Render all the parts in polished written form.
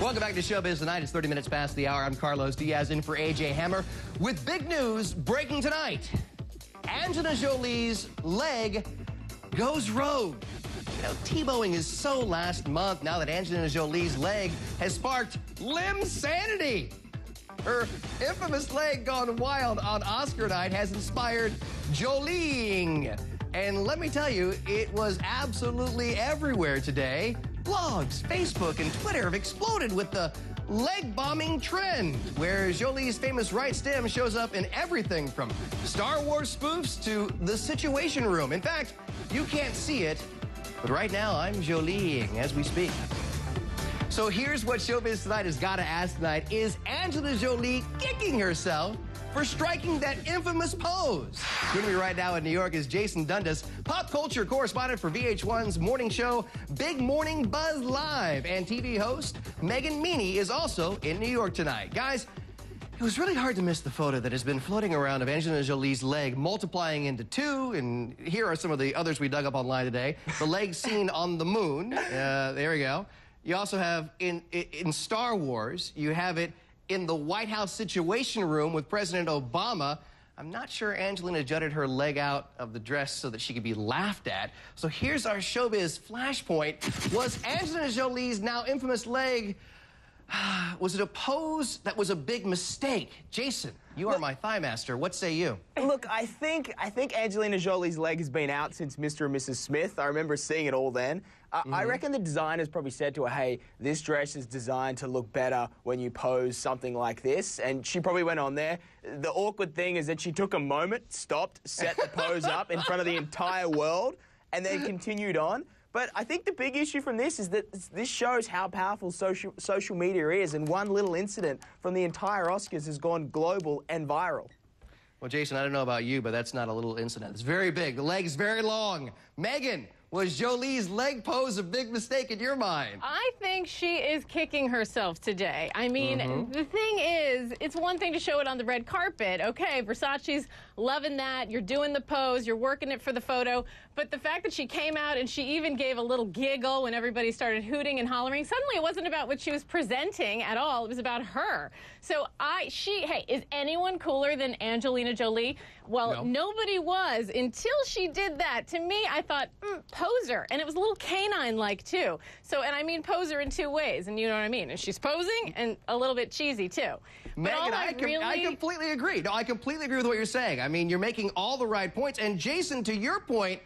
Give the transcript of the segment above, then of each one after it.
Welcome back to Showbiz Tonight. It's 30 minutes past the hour. I'm Carlos Diaz in for AJ Hammer with big news breaking tonight. Angelina Jolie's leg goes rogue. You know, T-bowing is so last month now that Angelina Jolie's leg has sparked limb sanity. Her infamous leg gone wild on Oscar night has inspired Jolieing. And let me tell you, it was absolutely everywhere today. Blogs, Facebook, and Twitter have exploded with the leg bombing trend, where Jolie's famous right stem shows up in everything from Star Wars spoofs to the Situation Room. In fact, you can't see it, but right now I'm Jolieing as we speak. So here's what Showbiz Tonight has got to ask tonight. Is Angelina Jolie kicking herself for striking that infamous pose? Joining me right now in New York is Jason Dundas, pop culture correspondent for VH1's morning show Big Morning Buzz Live, and TV host Meany is also in New York tonight. Guys, it was really hard to miss the photo that has been floating around of Angelina Jolie's leg multiplying into two, and here are some of the others we dug up online today. The leg seen on the moon. There we go. You also have in Star Wars, you have it in the White House Situation Room with President Obama. I'm not sure Angelina jutted her leg out of the dress so that she could be laughed at. So here's our showbiz flashpoint. Was Angelina Jolie's now infamous leg, was it a pose that was a big mistake? Jason, you are my thigh master. What say you? Look, I think Angelina Jolie's leg has been out since Mr. and Mrs. Smith. I remember seeing it all then. I reckon the designers probably said to her, hey, this dress is designed to look better when you pose something like this. And she probably went on there. The awkward thing is that she took a moment, stopped, set the pose up in front of the entire world, and then continued on. But I think the big issue from this is that this shows how powerful social media is, and one little incident from the entire Oscars has gone global and viral. Well, Jason, I don't know about you, but that's not a little incident. It's very big. The leg's very long. Megan, was Jolie's leg pose a big mistake in your mind? I think she is kicking herself today. I mean, the thing is, it's one thing to show it on the red carpet. Okay, Versace's loving that. You're doing the pose. You're working it for the photo. But the fact that she came out and she even gave a little giggle when everybody started hooting and hollering, suddenly it wasn't about what she was presenting at all. It was about her. So hey, is anyone cooler than Angelina Jolie? Well, no. Nobody was until she did that. To me, I thought, poser. And it was a little canine-like, too. So, and I mean poser in two ways, and you know what I mean. And she's posing and a little bit cheesy, too. Megan, I completely agree. No, I completely agree with what you're saying. I mean, you're making all the right points. And Jason, to your point,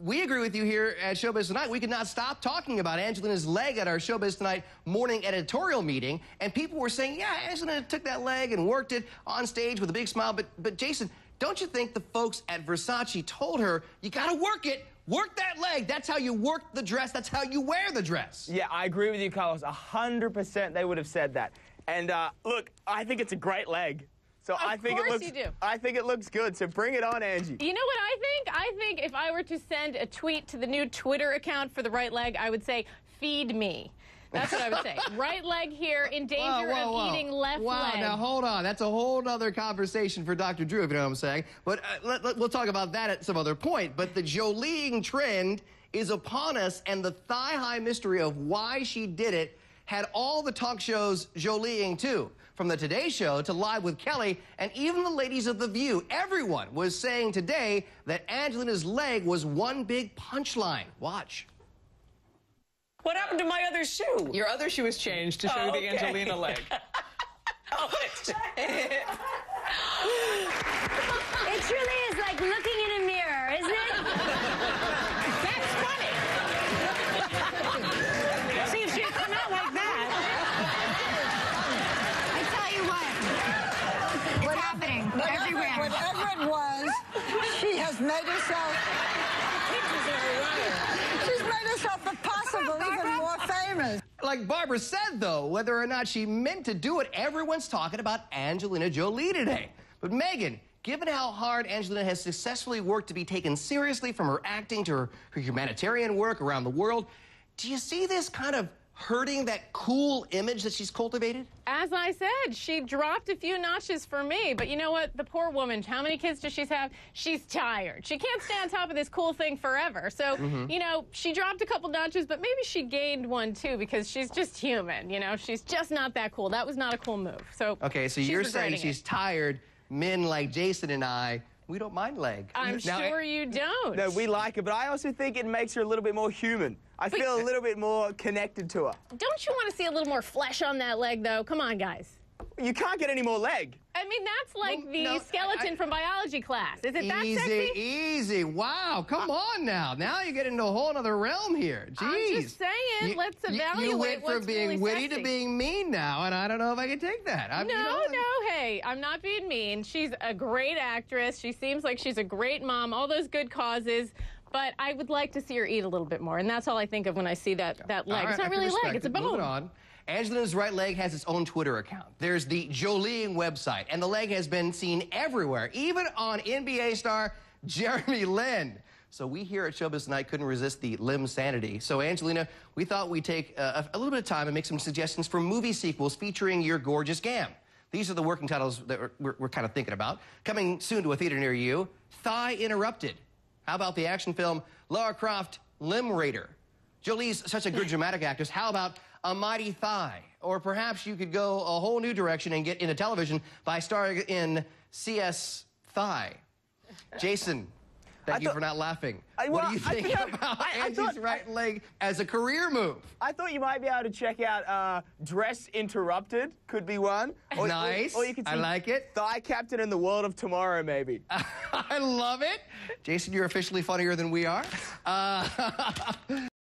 we agree with you here at Showbiz Tonight. We could not stop talking about Angelina's leg at our Showbiz Tonight morning editorial meeting. And people were saying, yeah, Angelina took that leg and worked it on stage with a big smile. But Jason, don't you think the folks at Versace told her, you got to work it? Work that leg. That's how you work the dress. That's how you wear the dress. Yeah, I agree with you, Carlos. 100% they would have said that. And look, I think it's a great leg. So I think it looks good. So bring it on, Angie. You know what I think? I think if I were to send a tweet to the new Twitter account for the right leg, I would say, feed me. That's what I would say. Right leg here, in danger of eating left leg. Now hold on. That's a whole other conversation for Dr. Drew, if you know what I'm saying. But we'll talk about that at some other point. But the Jolieing trend is upon us, and the thigh-high mystery of why she did it had all the talk shows Jolieing too. From the Today Show to Live with Kelly, and even the ladies of The View, everyone was saying today that Angelina's leg was one big punchline. Watch. What happened to my other shoe? Your other shoe was changed to show the Angelina leg. It truly is like looking in a mirror, isn't it? That's funny. See, if she had come out like that. I tell you what. What's happening everywhere. Whatever it was, she has made herself. She's made herself if possible even more famous. Like Barbara said, though, whether or not she meant to do it, everyone's talking about Angelina Jolie today. But Megan, given how hard Angelina has successfully worked to be taken seriously, from her acting to her humanitarian work around the world, do you see this kind of hurting that cool image that she's cultivated? As I said, she dropped a few notches for me. But you know what? The poor woman, how many kids does she have? She's tired. She can't stay on top of this cool thing forever. So, you know, she dropped a couple notches, but maybe she gained one too because she's just human. You know, she's just not that cool. That was not a cool move. So, okay, so you're saying she's tired. Men like Jason and I, we don't mind leg. I'm sure you don't. No, we like it, but I also think it makes her a little bit more human. I feel a little bit more connected to her. Don't you want to see a little more flesh on that leg, though? Come on, guys. You can't get any more leg. I mean, that's like the skeleton from biology class. Is it that easy, sexy? Easy. Wow, come on now. Now you get into a whole other realm here. Jeez. I'm just saying, let's evaluate You went from being really witty sexy to being mean now, and I don't know if I can take that. No, hey, I'm not being mean. She's a great actress. She seems like she's a great mom, all those good causes. But I would like to see her eat a little bit more, and that's all I think of when I see that leg. Right, it's not really a leg, it's a bone. Moving on. Angelina's right leg has its own Twitter account. There's the Jolie website, and the leg has been seen everywhere, even on NBA star Jeremy Lin. So we here at Showbiz Tonight couldn't resist the limb sanity. So Angelina, we thought we'd take a little bit of time and make some suggestions for movie sequels featuring your gorgeous gam. These are the working titles that we're kind of thinking about. Coming soon to a theater near you, Thigh Interrupted. How about the action film Lara Croft Limb Raider? Jolie's such a good dramatic actress. How about A Mighty Thigh? Or perhaps you could go a whole new direction and get into television by starring in CS Thigh. Jason, thank you for not laughing. What do you think about Angie's right leg as a career move? I thought you might be able to check out Dress Interrupted, could be one. Nice. Or you could see I like it. Thigh Captain in the World of Tomorrow, maybe. I love it. Jason, you're officially funnier than we are.